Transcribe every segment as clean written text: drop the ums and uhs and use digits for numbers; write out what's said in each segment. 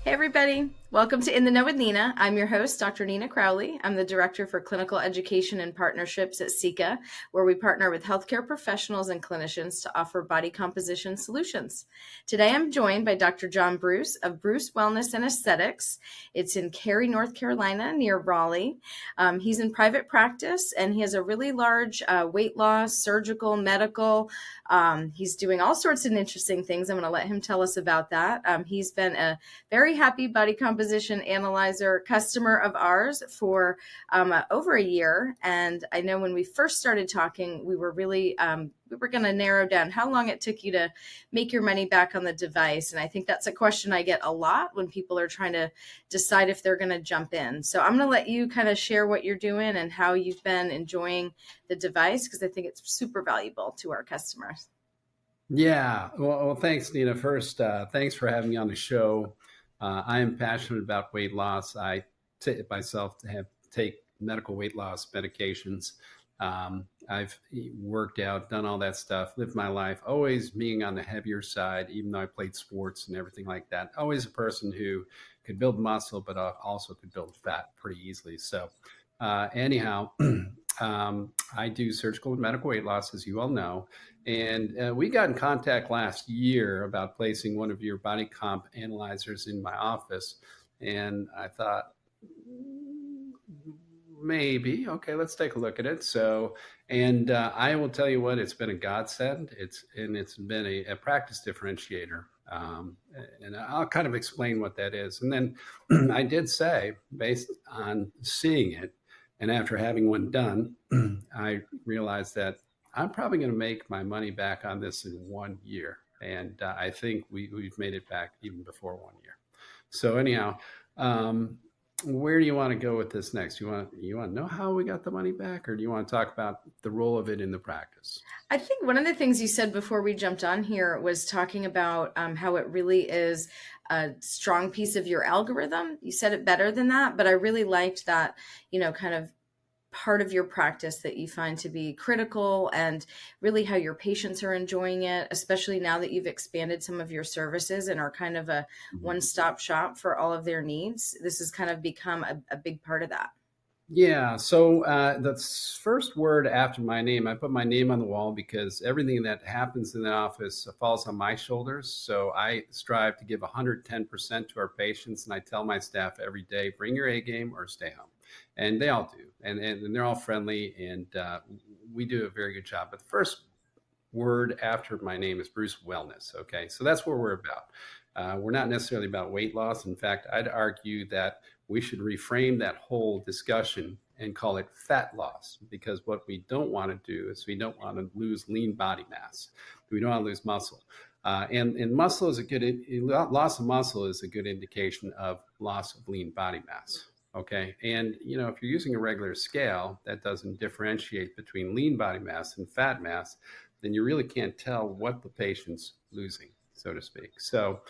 Hey, everybody. Welcome to In the Know with Nina. I'm your host, Dr. Nina Crowley. I'm the Director for Clinical Education and Partnerships at SICA, where we partner with healthcare professionals and clinicians to offer body composition solutions. Today, I'm joined by Dr. John Bruce of Bruce Wellness and Aesthetics. It's in Cary, North Carolina, near Raleigh. He's in private practice, and he has a really large weight loss, surgical, medical. He's doing all sorts of interesting things. I'm going to let him tell us about that. He's been a very happy body composition analyzer customer of ours for over a year. And I know when we first started talking, we were really, we were going to narrow down how long it took you to make your money back on the device. And I think that's a question I get a lot when people are trying to decide if they're going to jump in. So I'm going to let you kind of share what you're doing and how you've been enjoying the device, because I think it's super valuable to our customers. Yeah, well, thanks, Nina. First, thanks for having me on the show. I am passionate about weight loss. I myself have take medical weight loss medications. I've worked out, done all that stuff, lived my life, always being on the heavier side, even though I played sports and everything like that. Always a person who could build muscle, but also could build fat pretty easily. So, anyhow, I do surgical and medical weight loss, as you all know. And we got in contact last year about placing one of your body comp analyzers in my office. And I thought, maybe, okay, let's take a look at it. So, and I will tell you what, it's been a godsend. It's been a practice differentiator. And I'll kind of explain what that is. And then I did say, based on seeing it, and after having one done, I realized that I'm probably going to make my money back on this in 1 year. And I think we've made it back even before 1 year. So anyhow, where do you want to go with this next? You want to know how we got the money back, or do you want to talk about the role of it in the practice? I think one of the things you said before we jumped on here was talking about how it really is a strong piece of your algorithm. You said it better than that, but I really liked that, kind of part of your practice that you find to be critical, and really how your patients are enjoying it, especially now that you've expanded some of your services and are kind of a one-stop shop for all of their needs. This has kind of become a big part of that. Yeah, so the first word after my name, I put my name on the wall because everything that happens in the office falls on my shoulders. So I strive to give 110% to our patients, and I tell my staff every day, bring your A game or stay home. And they all do, and they're all friendly, and we do a very good job. But the first word after my name is Bruce Wellness. Okay, so that's what we're about. We're not necessarily about weight loss. In fact, I'd argue that we should reframe that whole discussion and call it fat loss, because what we don't want to do is we don't want to lose lean body mass. We don't want to lose muscle. And muscle is loss of muscle is a good indication of loss of lean body mass. Okay. And, if you're using a regular scale that doesn't differentiate between lean body mass and fat mass, then you really can't tell what the patient's losing, so to speak. So,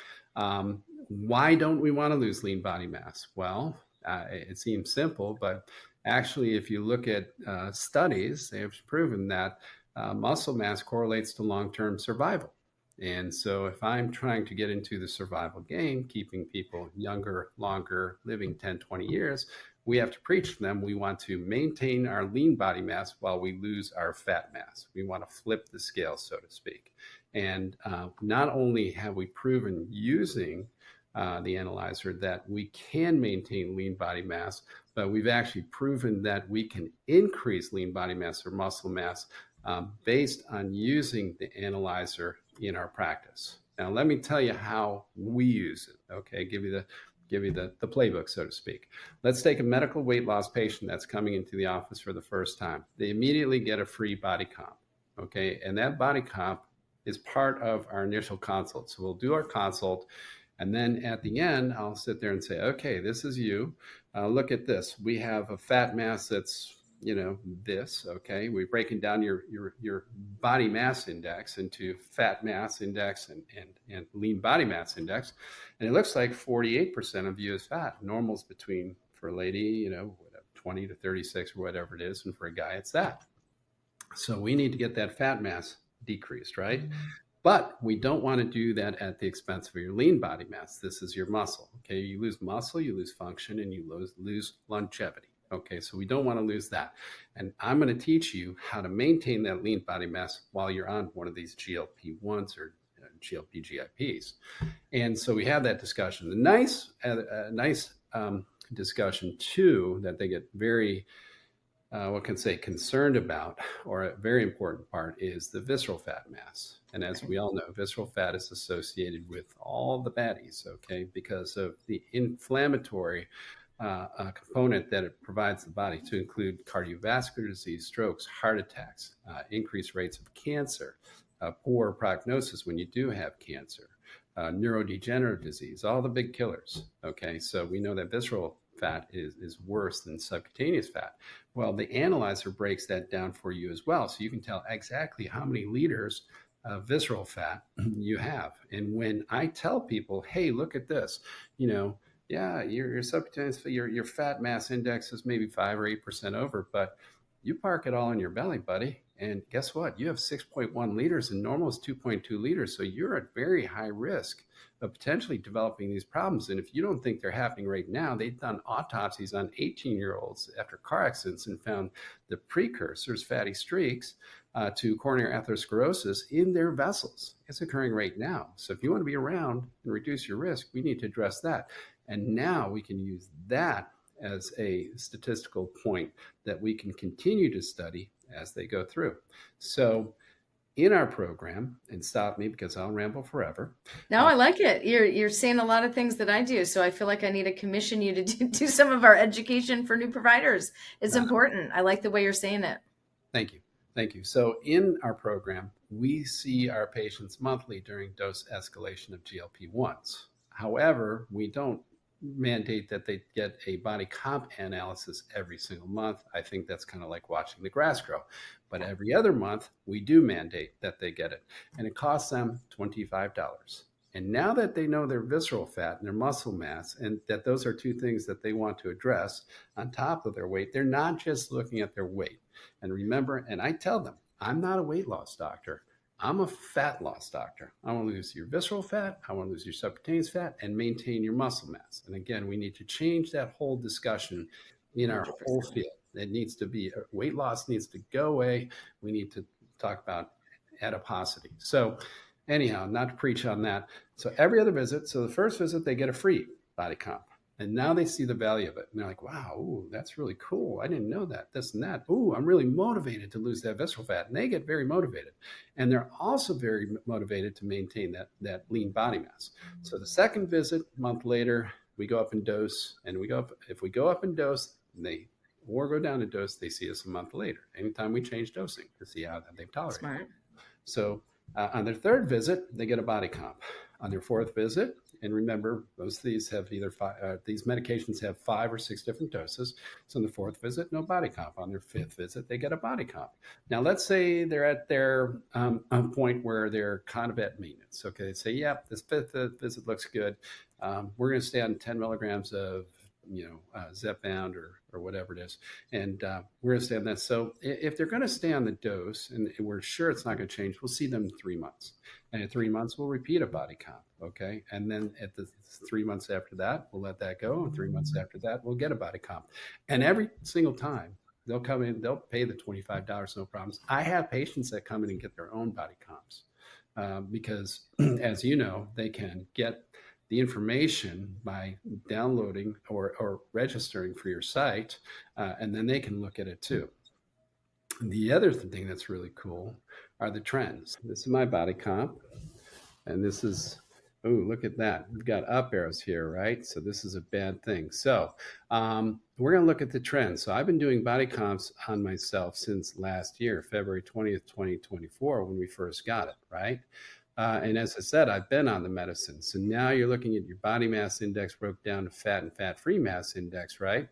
why don't we want to lose lean body mass? Well, it seems simple, but actually, if you look at studies, they have proven that muscle mass correlates to long-term survival. And so if I'm trying to get into the survival game, keeping people younger, longer, living 10, 20 years, we have to preach to them. We want to maintain our lean body mass while we lose our fat mass. We want to flip the scale, so to speak. And not only have we proven using the analyzer that we can maintain lean body mass, but we've actually proven that we can increase lean body mass or muscle mass based on using the analyzer in our practice. Now, let me tell you how we use it. Okay, give you the playbook, so to speak. Let's take a medical weight loss patient that's coming into the office for the first time. They immediately get a free body comp. Okay, and that body comp is part of our initial consult. So we'll do our consult, and then at the end, I'll sit there and say, okay, this is you. Look at this. We have a fat mass that's this, okay, we're breaking down your body mass index into fat mass index and lean body mass index. And it looks like 48% of you is fat. Normal's between, for a lady, 20 to 36 or whatever it is. And for a guy, it's that. So we need to get that fat mass decreased, right? But we don't want to do that at the expense of your lean body mass. This is your muscle. Okay, you lose muscle, you lose function, and you lose longevity. Okay, so we don't want to lose that. And I'm going to teach you how to maintain that lean body mass while you're on one of these GLP-1s or GLP-GIPs. And so we have that discussion. The nice discussion too that they get very concerned about, or a very important part, is the visceral fat mass. And as we all know, visceral fat is associated with all the baddies, okay, because of the inflammatory component that it provides the body, to include cardiovascular disease, strokes, heart attacks, increased rates of cancer, poor prognosis when you do have cancer, neurodegenerative disease, all the big killers. Okay, so we know that visceral fat is worse than subcutaneous fat. Well, the analyzer breaks that down for you as well. So you can tell exactly how many liters of visceral fat you have. And when I tell people, hey, look at this, yeah, your subcutaneous, your fat mass index is maybe 5 or 8% over, but you park it all in your belly, buddy. And guess what? You have 6.1 liters and normal is 2.2 liters. So you're at very high risk of potentially developing these problems. And if you don't think they're happening right now, they've done autopsies on 18-year-olds after car accidents and found the precursors, fatty streaks, to coronary atherosclerosis in their vessels. It's occurring right now. So if you want to be around and reduce your risk, we need to address that. And now we can use that as a statistical point that we can continue to study as they go through. So in our program, and stop me because I'll ramble forever. No, I like it. You're saying a lot of things that I do. So I feel like I need to commission you to do some of our education for new providers. It's important. I like the way you're saying it. Thank you. Thank you. So in our program, we see our patients monthly during dose escalation of GLP-1s. However, we don't mandate that they get a body comp analysis every single month. I think that's kind of like watching the grass grow. But every other month, we do mandate that they get it. And it costs them $25. And now that they know their visceral fat and their muscle mass, and that those are two things that they want to address on top of their weight, they're not just looking at their weight. And remember, and I tell them, I'm not a weight loss doctor. I'm a fat loss doctor. I want to lose your visceral fat, I want to lose your subcutaneous fat, and maintain your muscle mass. And again, we need to change that whole discussion in our 100%. Whole field. It needs to be, weight loss needs to go away. We need to talk about adiposity. So anyhow, not to preach on that. So every other visit, so the first visit, they get a free body comp. And now they see the value of it. And they're like, wow, ooh, that's really cool. I didn't know that, this and that. Ooh, I'm really motivated to lose that visceral fat. And they get very motivated. And they're also very motivated to maintain that lean body mass. So the second visit, a month later, we go up in dose. And if we go up in dose, or go down in dose, they see us a month later. Anytime we change dosing to see how they've tolerated. Smart. So on their third visit, they get a body comp. On their fourth visit, and remember, most of these have these medications have 5 or 6 different doses. So on the fourth visit, no body comp. On their fifth visit, they get a body comp. Now, let's say they're at their point where they're kind of at maintenance. Okay, they say, yeah, this fifth visit looks good. We're going to stay on 10 milligrams of Zepbound or whatever it is. And we're going to stay on that. So if they're going to stay on the dose and we're sure it's not going to change, we'll see them in 3 months. And in 3 months, we'll repeat a body comp. Okay. And then at the 3 months after that, we'll let that go. And 3 months after that, we'll get a body comp. And every single time they'll come in, they'll pay the $25, no problems. I have patients that come in and get their own body comps because, as you know, they can get the information by downloading or registering for your site, and then they can look at it too. The other thing that's really cool are the trends. This is my body comp, and this is, oh, look at that. We've got up arrows here, right? So this is a bad thing. So we're going to look at the trends. So I've been doing body comps on myself since last year, February 20th, 2024, when we first got it, right? And as I said, I've been on the medicine. So now you're looking at your body mass index broke down to fat and fat-free mass index, right?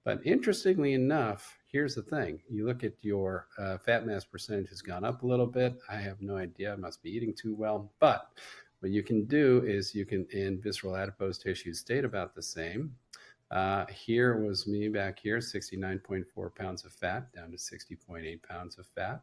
But interestingly enough, here's the thing. You look at your fat mass percentage has gone up a little bit. I have no idea. I must be eating too well. But what you can do is you can, in visceral adipose tissue, stayed about the same. Here was me back here, 69.4 pounds of fat, down to 60.8 pounds of fat.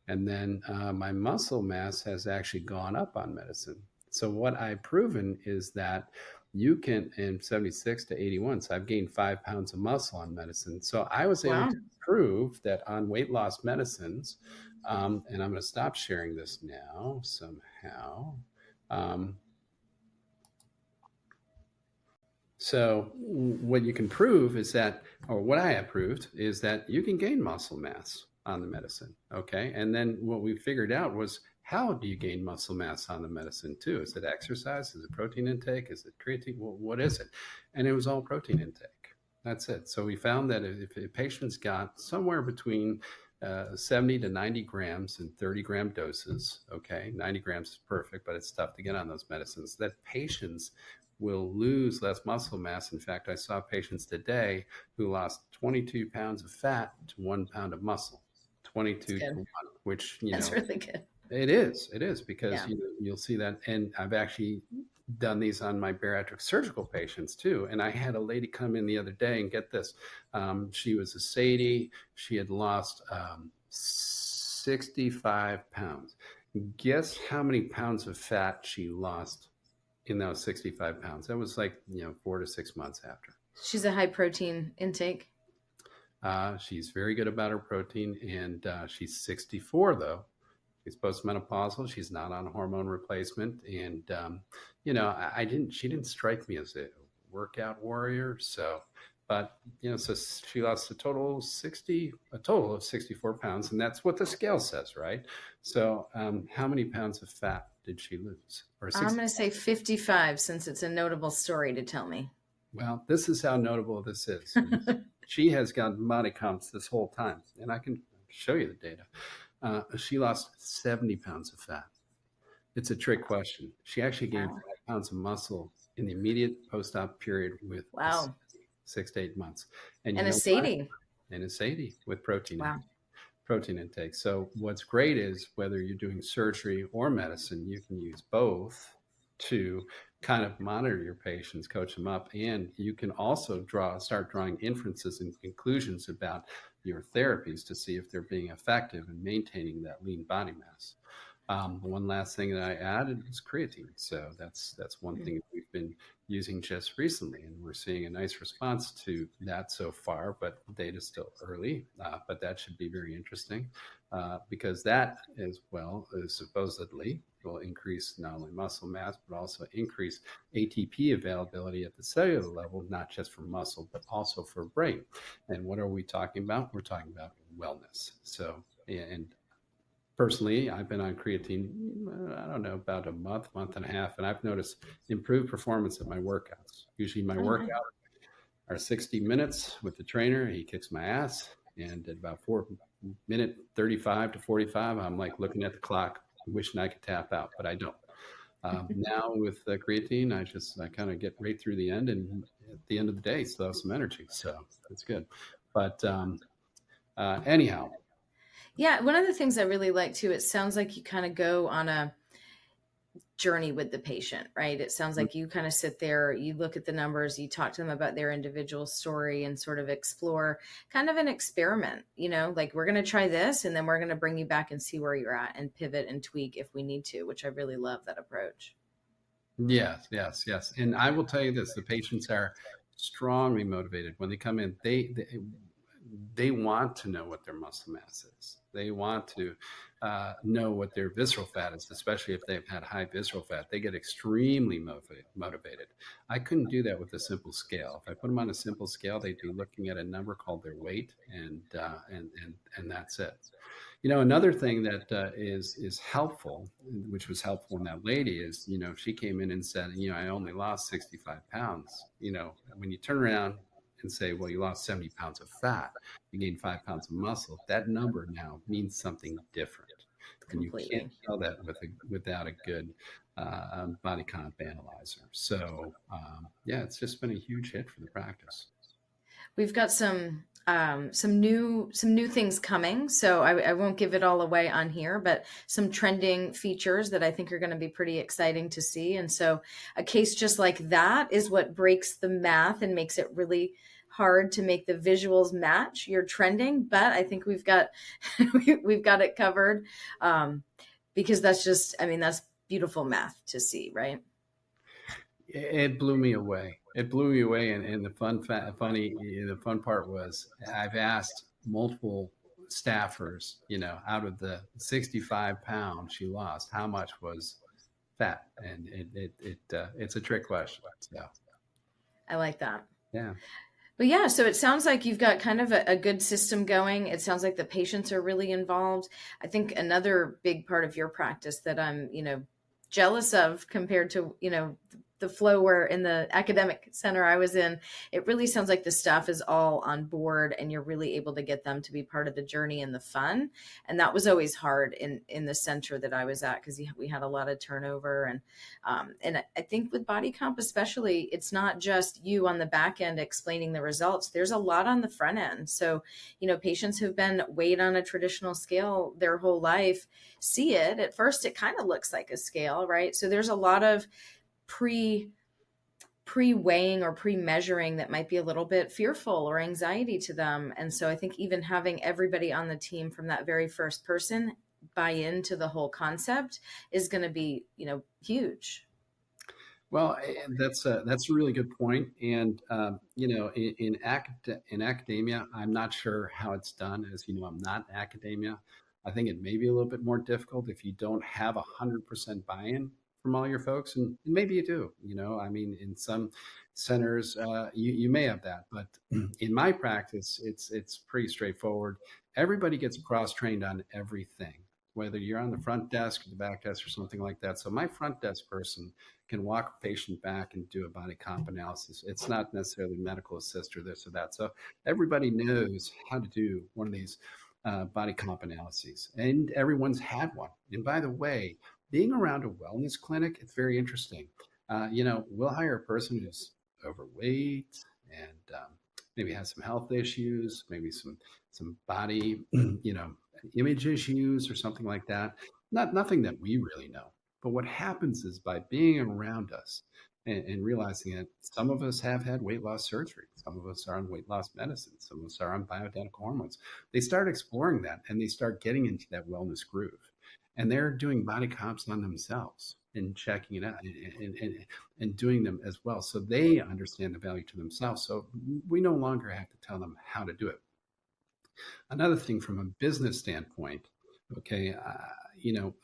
And then my muscle mass has actually gone up on medicine. So what I've proven is that you can, in 76 to 81, so I've gained 5 pounds of muscle on medicine. So I was able Wow. to prove that on weight loss medicines, and I'm going to stop sharing this now somehow. Um, So what you can prove is that, or what I have proved is that you can gain muscle mass on the medicine. Okay. And then what we figured out was, how do you gain muscle mass on the medicine too? Is it exercise? Is it protein intake? Is it creatine? Well, what is it? And it was all protein intake. That's it. So we found that if a patient's got somewhere between 70 to 90 grams in 30-gram doses, okay, 90 grams is perfect, but it's tough to get on those medicines, that patients will lose less muscle mass. In fact, I saw patients today who lost 22 pounds of fat to 1 pound of muscle, That's 22 to good. 1, which, That's really good. it is because Yeah. you'll see that. And I've actually done these on my bariatric surgical patients too. And I had a lady come in the other day, and get this, she was a Sadie. She had lost 65 pounds. Guess how many pounds of fat she lost in those 65 pounds? That was like, 4 to 6 months after. She's a high protein intake. She's very good about her protein, and she's 64 though. She's postmenopausal. She's not on hormone replacement, and I didn't. She didn't strike me as a workout warrior. So, but so she lost a total of 64 pounds, and that's what the scale says, right? So, how many pounds of fat did she lose? Or I'm 60? going to say 55 since it's a notable story to tell me. Well, this is how notable this is. She has gotten body comps this whole time, and I can show you the data. She lost 70 pounds of fat. It's a trick question. She actually gained Wow. 5 pounds of muscle in the immediate post-op period with Wow. 6 to 8 months. And you And a know what? Sadie. And a Sadie with Wow. protein intake. So what's great is, whether you're doing surgery or medicine, you can use both to kind of monitor your patients, coach them up, and you can also start drawing inferences and conclusions about your therapies to see if they're being effective in maintaining that lean body mass. One last thing that I added was creatine. So that's one thing that we've been using just recently, and we're seeing a nice response to that so far, but the data's still early. But that should be very interesting, because that, as well, is supposedly will increase not only muscle mass, but also increase ATP availability at the cellular level, not just for muscle, but also for brain. And what are we talking about? We're talking about wellness. So, and personally, I've been on creatine, I don't know, about a month and a half, and I've noticed improved performance at my workouts. Usually my workouts are 60 minutes with the trainer. He kicks my ass. And at about 4 minute 35 to 45, I'm like looking at the clock, wishing I could tap out, but I don't. Now with creatine, I kind of get right through the end, and at the end of the day, still have some energy. So it's good. But anyhow. Yeah, one of the things I really like too, it sounds like you kind of go on a journey with the patient, right? It sounds like you kind of sit there, you look at the numbers, you talk to them about their individual story, and sort of explore kind of an experiment, like, we're going to try this, and then we're going to bring you back and see where you're at and pivot and tweak if we need to, which I really love that approach. Yes, yes, yes. And I will tell you this, the patients are strongly motivated when they come in. They want to know what their muscle mass is. They want to know what their visceral fat is, especially if they've had high visceral fat. They get extremely motivated. I couldn't do that with a simple scale. If I put them on a simple scale, they'd be looking at a number called their weight, and that's it. Another thing that is helpful, which was helpful in that lady, is, she came in and said, I only lost 65 pounds. When you turn around and say, well, you lost 70 pounds of fat, you gained 5 pounds of muscle, that number now means something different. Completely. And you can't tell that without a good body comp analyzer. So, it's just been a huge hit for the practice. We've got some new things coming, so I won't give it all away on here, but some trending features that I think are going to be pretty exciting to see. And so a case just like that is what breaks the math and makes it really hard to make the visuals match your trending, but I think we've got we've got it covered, because that's just, I mean, that's beautiful math to see, right? It blew me away. It blew me away, and the the fun part was I've asked multiple staffers, out of the 65 pounds she lost, how much was fat, and it's a trick question. So I like that. yeah. But yeah, so it sounds like you've got kind of a good system going. It sounds like the patients are really involved. I think another big part of your practice that I'm, jealous of compared to, the flow where in the academic center I was in, it really sounds like the staff is all on board and you're really able to get them to be part of the journey and the fun. And that was always hard in the center that I was at, because we had a lot of turnover. And I think with body comp especially, it's not just you on the back end explaining the results. There's a lot on the front end. So, patients who've been weighed on a traditional scale their whole life see it. At first, it kind of looks like a scale, right? So there's a lot of pre-weighing or pre-measuring that might be a little bit fearful or anxiety to them. And so I think even having everybody on the team from that very first person buy into the whole concept is going to be, huge. Well, that's a really good point. And in academia, I'm not sure how it's done. As you know, I'm not in academia. I think it may be a little bit more difficult if you don't have 100% buy-in from all your folks, and maybe you do. I mean, in some centers, you may have that, but in my practice, it's pretty straightforward. Everybody gets cross-trained on everything, whether you're on the front desk or the back desk or something like that. So my front desk person can walk a patient back and do a body comp analysis. It's not necessarily medical assist or this or that. So everybody knows how to do one of these body comp analyses, and everyone's had one. And by the way, being around a wellness clinic, it's very interesting. We'll hire a person who's overweight and maybe has some health issues, maybe some body, image issues or something like that. Nothing that we really know. But what happens is by being around us and realizing that some of us have had weight loss surgery, some of us are on weight loss medicine, some of us are on bioidentical hormones. They start exploring that and they start getting into that wellness groove. And they're doing body comps on themselves and checking it out and doing them as well. So they understand the value to themselves. So we no longer have to tell them how to do it. Another thing from a business standpoint, okay,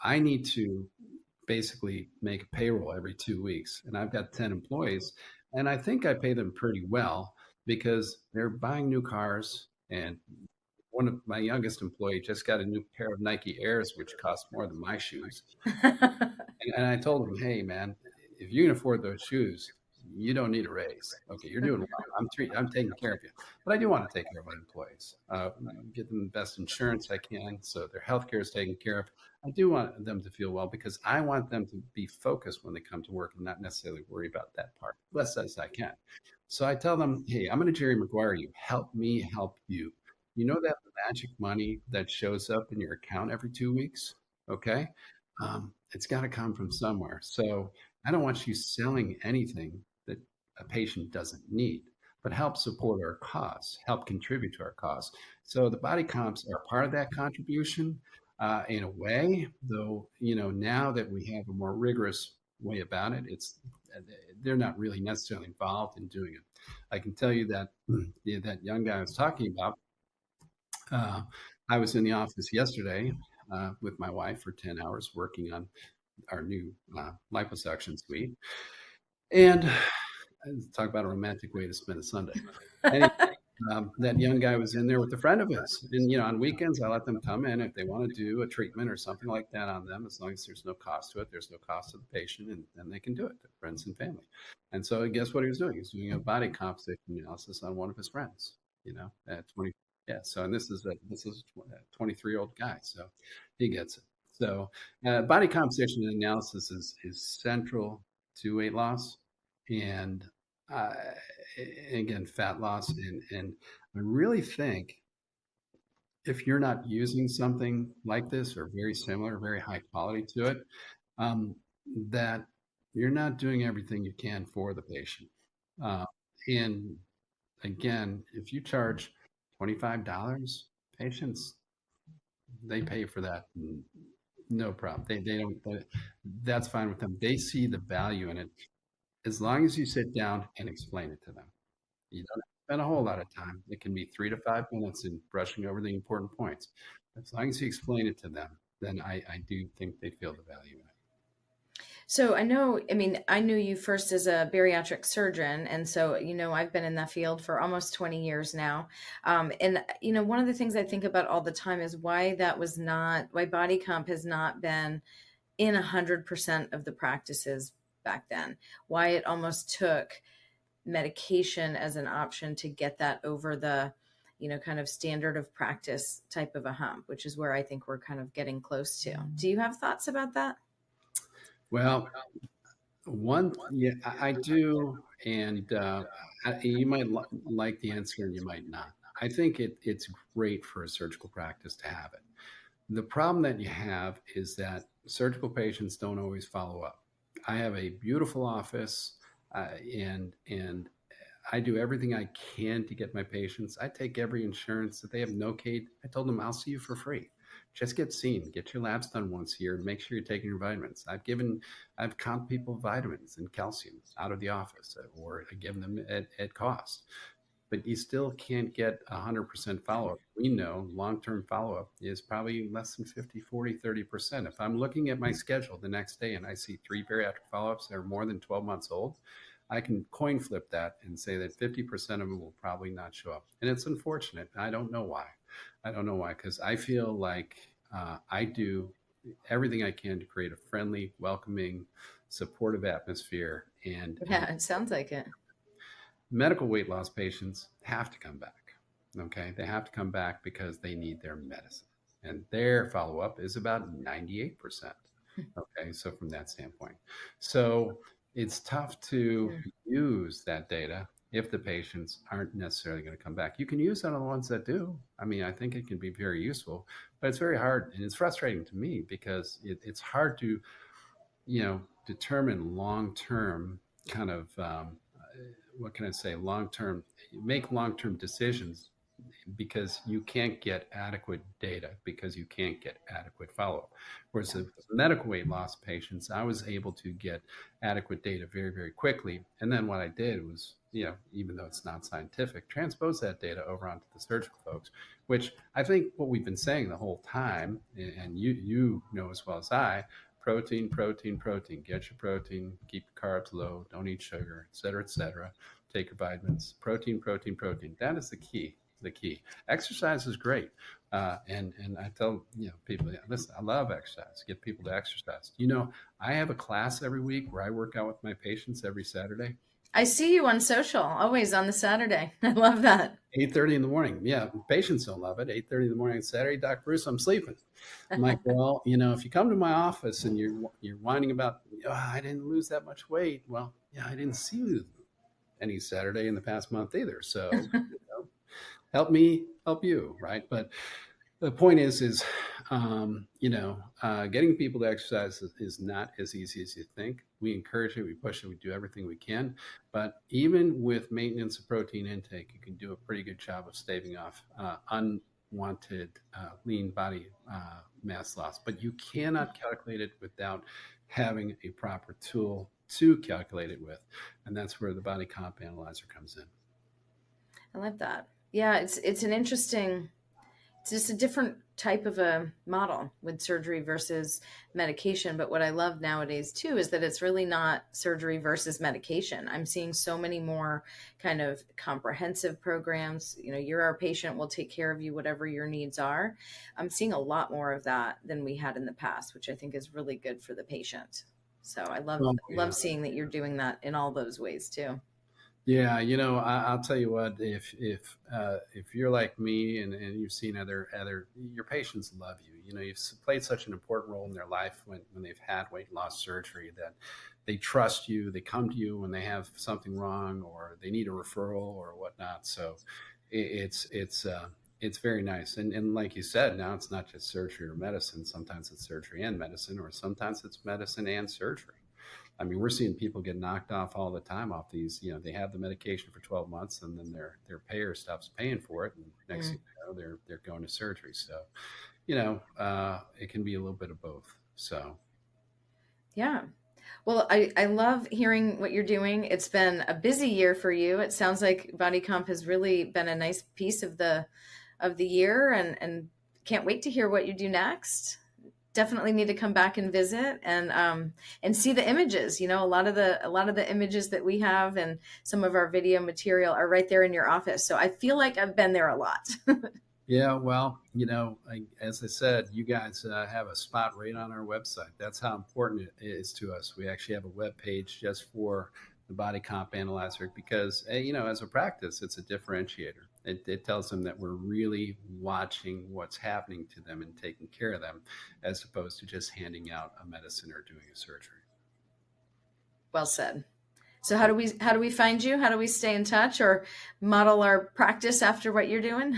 I need to basically make a payroll every 2 weeks, and I've got 10 employees, and I think I pay them pretty well because they're buying new cars. And one of my youngest employee just got a new pair of Nike Airs, which cost more than my shoes. And I told him, hey, man, if you can afford those shoes, you don't need a raise. Okay, you're doing well. I'm taking care of you. But I do want to take care of my employees, get them the best insurance I can so their health care is taken care of. I do want them to feel well because I want them to be focused when they come to work and not necessarily worry about that part, less as I can. So I tell them, hey, I'm going to Jerry Maguire you. Help me help you. You know that magic money that shows up in your account every 2 weeks? Okay. It's got to come from somewhere. So I don't want you selling anything that a patient doesn't need, but help support our cause, help contribute to our cause. So the body comps are part of that contribution in a way, though, now that we have a more rigorous way about it, they're not really necessarily involved in doing it. I can tell you that that young guy I was talking about, I was in the office yesterday with my wife for 10 hours working on our new liposuction suite. And talk about a romantic way to spend a Sunday. Anyway, that young guy was in there with a friend of his. And, on weekends, I let them come in if they want to do a treatment or something like that on them, as long as there's no cost to it, there's no cost to the patient, and they can do it, their friends and family. And so guess what he was doing? He was doing a body composition analysis on one of his friends, at 20. Yeah. So, and this is a 23-year-old guy. So he gets it. So body composition analysis is central to weight loss. And uh, again, fat loss. And I really think if you're not using something like this or very similar, very high quality to it, um, that you're not doing everything you can for the patient. Uh, and again, if you charge $25, patients, they pay for that. No problem. They don't, that's fine with them. They see the value in it as long as you sit down and explain it to them. You don't spend a whole lot of time. It can be 3 to 5 minutes in brushing over the important points. As long as you explain it to them, then I do think they feel the value in it. So I knew you first as a bariatric surgeon. And so, I've been in that field for almost 20 years now. One of the things I think about all the time is why body comp has not been in 100% of the practices back then, why it almost took medication as an option to get that over the, kind of standard of practice type of a hump, which is where I think we're kind of getting close to. Do you have thoughts about that? Well, yeah, I do, and you might like the answer, and you might not. I think it's great for a surgical practice to have it. The problem that you have is that surgical patients don't always follow up. I have a beautiful office, and I do everything I can to get my patients. I take every insurance that they have no Kate. I told them I'll see you for free. Just get seen, get your labs done once a year, and make sure you're taking your vitamins. I've comped people vitamins and calcium out of the office, or I give them at cost. But you still can't get 100% follow-up. We know long-term follow-up is probably less than 50, 40, 30%. If I'm looking at my schedule the next day and I see 3 bariatric follow-ups that are more than 12 months old, I can coin flip that and say that 50% of them will probably not show up. And it's unfortunate. I don't know why. Because I feel like I do everything I can to create a friendly, welcoming, supportive atmosphere. And Yeah, it sounds like it. medical weight loss patients have to come back. Okay. They have to come back because they need their medicine. And their follow up is about 98%. Okay. So, from that standpoint, so it's tough to use that data if the patients aren't necessarily going to come back. You can use it on the ones that do. I mean, I think it can be very useful, but it's very hard and it's frustrating to me because it's hard to, determine long term kind of what can I say, long term, make long term decisions because you can't get adequate data because you can't get adequate follow up. Whereas the medical weight loss patients, I was able to get adequate data very, very quickly. And then what I did was, even though it's not scientific, transpose that data over onto the surgical folks, which I think what we've been saying the whole time, and you know as well as I, protein, protein, protein. Get your protein, keep your carbs low, don't eat sugar, et cetera, et cetera. Take your vitamins, protein, protein, protein. That is the key. The key. Exercise is great, and I tell people, yeah, listen, I love exercise. Get people to exercise. I have a class every week where I work out with my patients every Saturday. I see you on social, always on the Saturday. I love that. 8:30 in the morning. Yeah, patients don't love it. 8:30 in the morning on Saturday, Doc Bruce, I'm sleeping. I'm like, well, if you come to my office and you're whining about, I didn't lose that much weight. Well, yeah, I didn't see you any Saturday in the past month either. So help me help you, right? But the point is getting people to exercise is not as easy as you think. We encourage it, we push it, we do everything we can. But even with maintenance of protein intake, you can do a pretty good job of staving off unwanted lean body mass loss. But you cannot calculate it without having a proper tool to calculate it with. And that's where the body comp analyzer comes in. I love that. Yeah, it's just a different type of a model with surgery versus medication. But what I love nowadays too is that it's really not surgery versus medication. I'm seeing so many more kind of comprehensive programs. You're our patient, we'll take care of you, whatever your needs are. I'm seeing a lot more of that than we had in the past, which I think is really good for the patient. So I love seeing that you're doing that in all those ways too. Yeah, I'll tell you what. If you're like me and you've seen other your patients love you. You've played such an important role in their life when they've had weight loss surgery that they trust you. They come to you when they have something wrong or they need a referral or whatnot. So it's very nice. And like you said, now it's not just surgery or medicine. Sometimes it's surgery and medicine, or sometimes it's medicine and surgery. I mean, we're seeing people get knocked off all the time off these. They have the medication for 12 months, and then their payer stops paying for it, and next Mm, thing you know, they're going to surgery. So, it can be a little bit of both. So, yeah. Well, I love hearing what you're doing. It's been a busy year for you. It sounds like body comp has really been a nice piece of the year, and can't wait to hear what you do next. Definitely need to come back and visit and see the images. A lot of the images that we have and some of our video material are right there in your office. So I feel like I've been there a lot. yeah, well, as I said, you guys have a spot right on our website. That's how important it is to us. We actually have a web page just for the body comp analyzer because, as a practice, it's a differentiator. It tells them that we're really watching what's happening to them and taking care of them, as opposed to just handing out a medicine or doing a surgery. Well said. So how do we find you? How do we stay in touch or model our practice after what you're doing?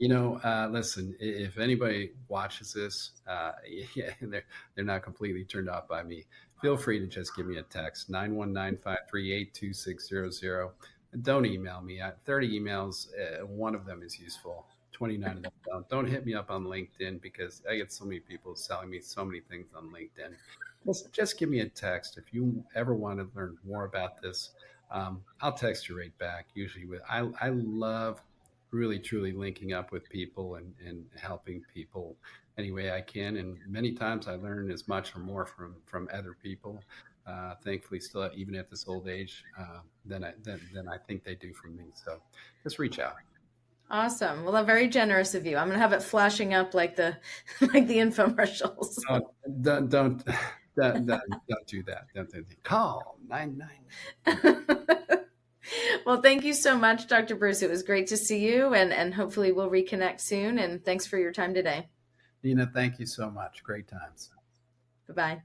Listen, if anybody watches this, yeah, they're not completely turned off by me, feel free to just give me a text, 919-538-2600. Don't email me. 30 emails, one of them is useful. 29 of them don't. Don't hit me up on LinkedIn because I get so many people selling me so many things on LinkedIn. Just give me a text if you ever want to learn more about this. I'll text you right back. Usually, I love really truly linking up with people and helping people any way I can. And many times I learn as much or more from other people. Thankfully, still even at this old age, than I think they do from me. So just reach out. Awesome. Well, very generous of you. I'm gonna have it flashing up like the like the infomercials. Don't don't don't don't do that. Don't do that. Call 999. Well, thank you so much, Dr. Bruce. It was great to see you, and hopefully we'll reconnect soon. And thanks for your time today. Nina, thank you so much. Great times. Bye bye.